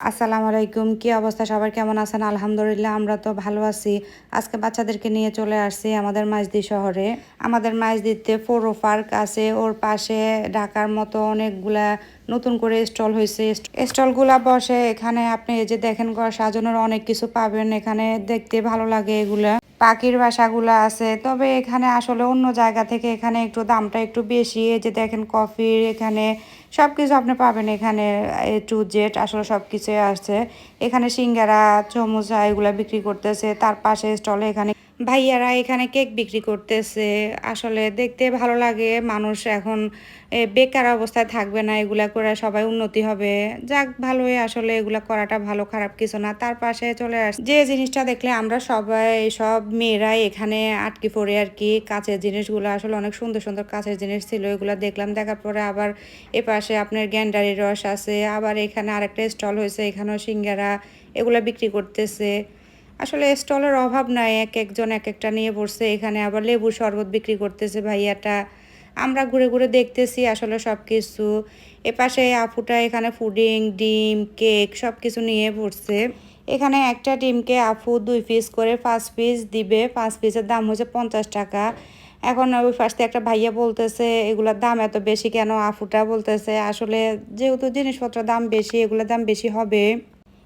আসসালামু আলাইকুম। কি অবস্থা সবার, কেমন আছেন? আলহামদুলিল্লাহ আমরা তো ভালো আছি। আজকে বাচ্চাদেরকে নিয়ে চলে আসছি আমাদের মাইজদি শহরে। আমাদের মাইজদিতে পৌর পার্ক আছে, ওর পাশে ঢাকার মতো অনেকগুলা নতুন করে স্টল হয়েছে। স্টলগুলা বসে এখানে, আপনি এই যে দেখেন ঘর সাজানোর অনেক কিছু পাবেন এখানে, দেখতে ভালো লাগে এগুলা। পাখির বাসাগুলো আছে, তবে এখানে আসলে অন্য জায়গা থেকে এখানে একটু দামটা একটু বেশি। এই যে দেখেন কফির এখানে সব কিছু আপনি পাবেন এখানে, A to Z আসলে সব কিছুই আসছে এখানে। সিঙ্গারা, সমোসা এগুলা বিক্রি করতেছে। তার পাশে স্টলে এখানে ভাইয়ারা এখানে কেক বিক্রি করতেছে। আসলে দেখতে ভালো লাগে। মানুষ এখন বেকার অবস্থায় থাকবে না, এগুলা করে সবাই উন্নতি হবে। যাক, ভালোই, আসলে এগুলা করাটা ভালো, খারাপ কিছু না। তার পাশে চলে আসছে যে জিনিসটা দেখলে আমরা সবাই, সব মেয়েরাই এখানে আটকে পড়ে আর কি। কাছের জিনিসগুলো আসলে অনেক সুন্দর সুন্দর কাছের জিনিস ছিল, এগুলো দেখলাম। দেখার পরে আবার এপাশে আপনার গ্যান্ডারি রস আছে, আবার এখানে আরেকটা স্টল হয়েছে, এখানেও সিঙ্গারা এগুলা বিক্রি করতেছে। আসলে স্টলের অভাব নাই, এক একজন এক একটা নিয়ে বসছে। এখানে আবার লেবুর শরবত বিক্রি করতেছে ভাইয়াটা। আমরা ঘুরে ঘুরে দেখতেছি আসলে সব কিছু। এপাশে আপুটা এখানে পুডিং, ডিম, কেক সব কিছু নিয়ে বসছে। এখানে একটা ডিমকে আপু 2 পিস করে 5 পিস দিবে। 5 পিসের দাম হচ্ছে 50 টাকা। এখন ওই ফার্স্টে একটা ভাইয়া বলতেছে এগুলোর দাম এত বেশি কেন? আফুটা বলতেছে আসলে যেহেতু জিনিসপত্রের দাম বেশি, এগুলোর দাম বেশি হবে।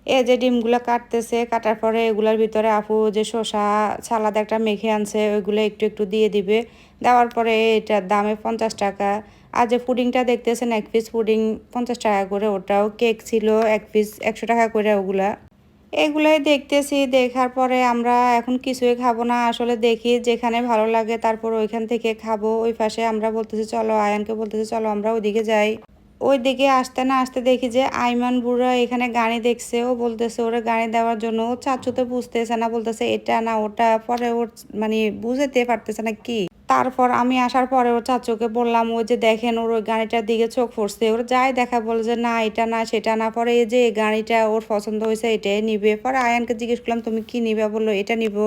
এ যে ডিমগুলো কাটতেছে, কাটার পরে এগুলোর ভিতরে আপু যে শসা সালাদ একটা মেখে আনছে ওইগুলো একটু একটু দিয়ে দিবে। দেওয়ার পরে এটার দামে 50 টাকা। আর যে পুডিংটা দেখতেছেন, 1 পিস পুডিং 50 টাকা করে, ওটাও কেক ছিল 1 পিস 100 টাকা করে ওগুলা। এগুলাই দেখতেছি। দেখার পরে আমরা এখন কিছুই খাবো না, আসলে দেখি যেখানে ভালো লাগে তারপর ওইখান থেকে খাবো। ওই পাশে আমরা বলতেছি চলো, আয়ানকে বলতেছি চলো আমরা ওইদিকে যাই। ওইদিকে আসতে না আসতে দেখি যে আইমান বুড়া এখানে গাড়ি দেখছে। ও বলতেছে ওরা গাড়ি দেওয়ার জন্য। ও চাচু তো বুঝতেছে না, বলতেছে এটা না ওটা, পরে ওর মানে বুঝতে পারতেছে না কি। তারপর আমি আসার পরে ওর চাচুকে বললাম, ওই যে দেখেন ওর ওই গাড়িটার দিকে চোখ পড়ছে। ওর যাই দেখা বলে যে না এটা না সেটা না। পরে এই যে এই গাড়িটা ওর পছন্দ হয়েছে, এটাই নিবে। পরে আয়ানকে জিজ্ঞেস করলাম তুমি কি নিবে? বললো এটা নিব।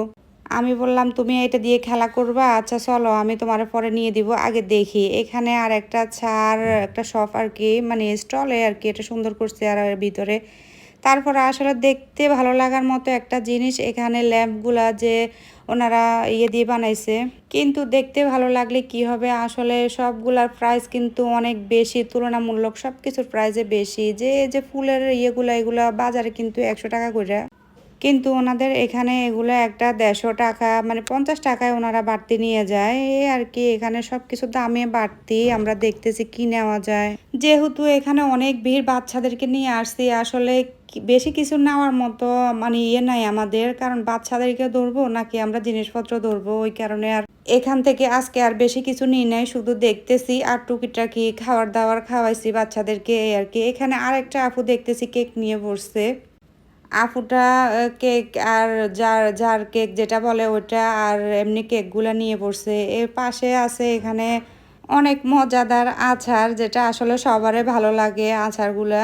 আমি বললাম তুমি এটা দিয়ে খেলা করবা, আচ্ছা চলো আমি তোমার পরে নিয়ে দিব, আগে দেখি। এখানে আর একটা ছাড় একটা শপ আর কি, মানে স্টলে আর কি, এটা সুন্দর করছে আর এর ভিতরে। তারপরে আসলে দেখতে ভালো লাগার মতো একটা জিনিস, এখানে ল্যাম্পগুলা যে ওনারা ইয়ে দিয়ে বানাইছে। কিন্তু দেখতে ভালো লাগলে কি হবে, আসলে সবগুলার প্রাইস কিন্তু অনেক বেশি, তুলনামূলক সব কিছুর প্রাইসে বেশি। যে যে ফুলের ইয়েগুলা এগুলা বাজারে কিন্তু 100 টাকা করে, কিন্তু ওনাদের এখানে এগুলো একটা 150 টাকা, মানে 50 টাকায় ওনারা বাড়তি নিয়ে যায়। এই আর কি, এখানে সব কিছু দামে বাড়তি। আমরা দেখতেছি কি নেওয়া যায়। যেহেতু এখানে অনেক ভিড়, বাচ্চাদেরকে নিয়ে আসছি, আসলে বেশি কিছু নেওয়ার মতো মানে ইয়ে নাই আমাদের, কারণ বাচ্চাদেরকে ধরবো নাকি আমরা জিনিসপত্র ধরবো, ওই কারণে আর এখান থেকে আজকে আর বেশি কিছু নিয়ে নেই, শুধু দেখতেছি আর টুকিটাকি খাবার দাবার খাওয়াইছি বাচ্চাদেরকে, এই আর কি। এখানে আরেকটা আপু দেখতেছি কেক নিয়ে বসছে। আপুটা কেক আর জার জার কেক যেটা বলে ওটা, আর এমনি কেকগুলো নিয়ে পড়ছে। এর পাশে আছে এখানে অনেক মজাদার আচার, যেটা আসলে সবারই ভালো লাগে আচারগুলা।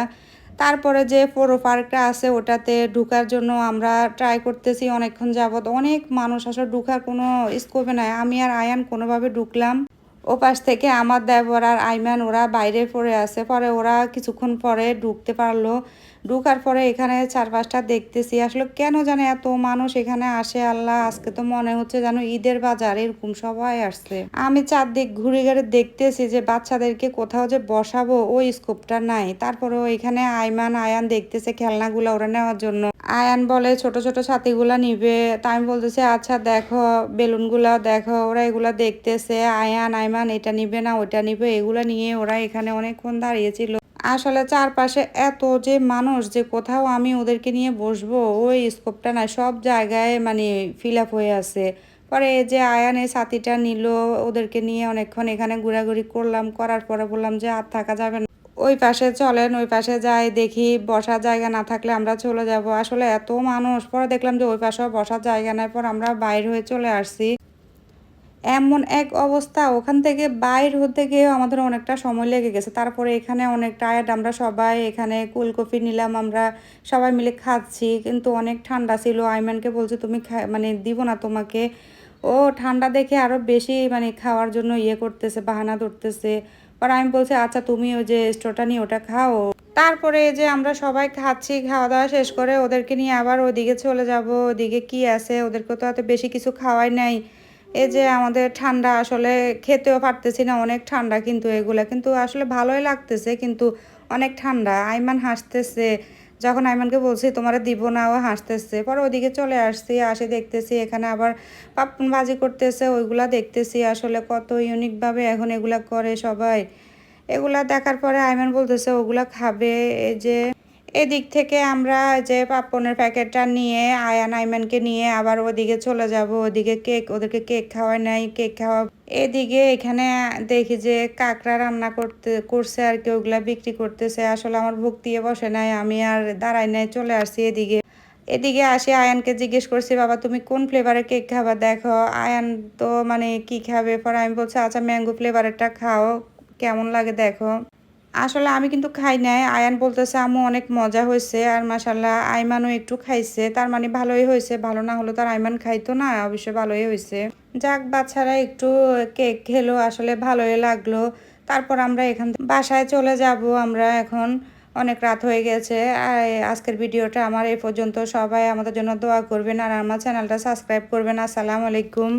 তারপরে যে পৌর পার্কটা আছে ওটাতে ঢুকার জন্য আমরা ট্রাই করতেছি অনেকক্ষণ যাবত। অনেক মানুষ আসলে ঢুকার কোনো স্কোপে নাই। আমি আর আয়ান কোনোভাবে ঢুকলাম। ওপাশ থেকে আমার দেবর আর আইমান ওরা বাইরে পড়ে আছে, পরে ওরা কিছুক্ষণ পরে ঢুকতে পারলো। ঢুকার পরে এখানে চারপাশটা দেখতেছি, আসলে কেন জানে এত মানুষ এখানে আসে আল্লাহ। আজকে তো মনে হচ্ছে যেন ঈদের বাজার, এরকম সবাই আসছে। আমি চারদিক ঘুরে ঘুরে দেখতেছি যে বাচ্চাদেরকে কোথাও যে বসাবো ওই স্কোপটা নাই। তারপরেও এখানে আইমান আয়ান দেখতেছে খেলনাগুলো ওরা নেওয়ার জন্য। আয়ান বলে ছোট ছোট ছাতিগুলা নিবে, তাই আমি বলতেছি আচ্ছা দেখো বেলুনগুলা দেখো। ওরা এগুলা দেখতেছে, আয়ান আইমান এটা নিবে না ওটা নিবে, এগুলা নিয়ে ওরা এখানে অনেকক্ষণ দাঁড়িয়েছিল। আসলে চারপাশে এত যে মানুষ যে কোথাও আমি ওদেরকে নিয়ে বসবো ওই স্কোপটা না, সব জায়গায় মানে ফিল আপ হয়ে আছে। পরে এই যে আয়ান এই ছাতিটা নিল, ওদেরকে নিয়ে অনেকক্ষণ এখানে ঘোরাঘুরি করলাম। করার পরে বললাম যে আর থাকা যাবে না, ওই পাশে চলেন, ওই পাশে যাই দেখি বসার জায়গা না থাকলে আমরা চলে যাব। আসলে এত মানুষ, পরে দেখলাম যে ওই পাশেও বসার জায়গা নাই, পর আমরা বাইর হয়ে চলে আসছি। এমন এক অবস্থা, ওখান থেকে বাইর হতে গিয়ে আমাদের অনেকটা সময় লেগে গেছে। তারপরে এখানে অনেক টায়ার্ড আমরা সবাই, এখানে কুল কফি নিলাম, আমরা সবাই মিলে খাচ্ছি, কিন্তু অনেক ঠান্ডা ছিল। আইমানকে বলছে তুমি মানে দিব না তোমাকে। ও ঠান্ডা দেখে আরও বেশি মানে খাওয়ার জন্য ইয়ে করতেছে, বাহানা ধরতেছে। পর আমি বলছি আচ্ছা তুমি ওই যে স্টোরটা নিয়ে ওটা খাও। তারপরে এই যে আমরা সবাই খাচ্ছি, খাওয়া-দাওয়া শেষ করে ওদেরকে নিয়ে আবার ওদিকে চলে যাব। ওদিকে কি আছে? ওদেরকে তো এত বেশি কিছু খাওয়াই নাই। এই যে আমাদের ঠান্ডা আসলে খেতেও পারতেছি না, অনেক ঠান্ডা কিন্তু এগুলা। কিন্তু আসলে ভালোই লাগতেছে কিন্তু অনেক ঠান্ডা। আইমান হাসতেছে। যখন আইমানকে বলছি তোমারে দিব না, ও হাসতেছে। পরে ওদিকে চলে আসছি, আসে দেখতেছি এখানে আবার পাপ্পন ভাজি করতেছে, ওইগুলা দেখতেছি আসলে কত ইউনিকভাবে এখন এগুলা করে সবাই। এগুলা দেখার পরে আইমান বলতেছে ওগুলা খাবে। এই যে এদিক থেকে আমরা যে পাপনের প্যাকেটটা নিয়ে আয়ান আইমানকে নিয়ে আবার ওদিকে চলে যাব। ওদিকে ওদেরকে কেক খাওয়াই নাই, কেক খাওয়া। এদিকে এখানে দেখি যে কাঁকড়া রান্না করছে আর কি, ওগুলা বিক্রি করতেছে। আসলে আমার ভুক দিয়ে বসে নাই, আমি আর দাঁড়াই নাই, চলে আসছি এদিকে। এদিকে আসি আয়ানকে জিজ্ঞেস করছি বাবা তুমি কোন ফ্লেভারের কেক খাবা দেখো। আয়ান তো মানে কি খাবে, পরে আমি বলছি আচ্ছা ম্যাঙ্গো ফ্লেভারেরটা খাও, কেমন লাগে দেখো। আসলে আমি কিন্তু খাই নাই। আয়ান বলতেছে আম্মু অনেক মজা হয়েছে, আর মাশাল্লাহ আইমানও একটু খাইছে, তার মানে ভালোই হয়েছে। ভালো না হলো তার আইমান খাইতো না, অবশ্যই ভালোই হয়েছে। যাক বাচ্চারা একটু কেক খেলো, আসলে ভালোই লাগলো। তারপর আমরা এখান থেকে বাসায় চলে যাব আমরা এখন। অনেক রাত হয়ে গেছে। আর আজকের ভিডিওটা আমার এই পর্যন্ত। সবাই আমাদের জন্য দোয়া করবেন আর আমার চ্যানেলটা সাবস্ক্রাইব করবেন। আসসালামু আলাইকুম।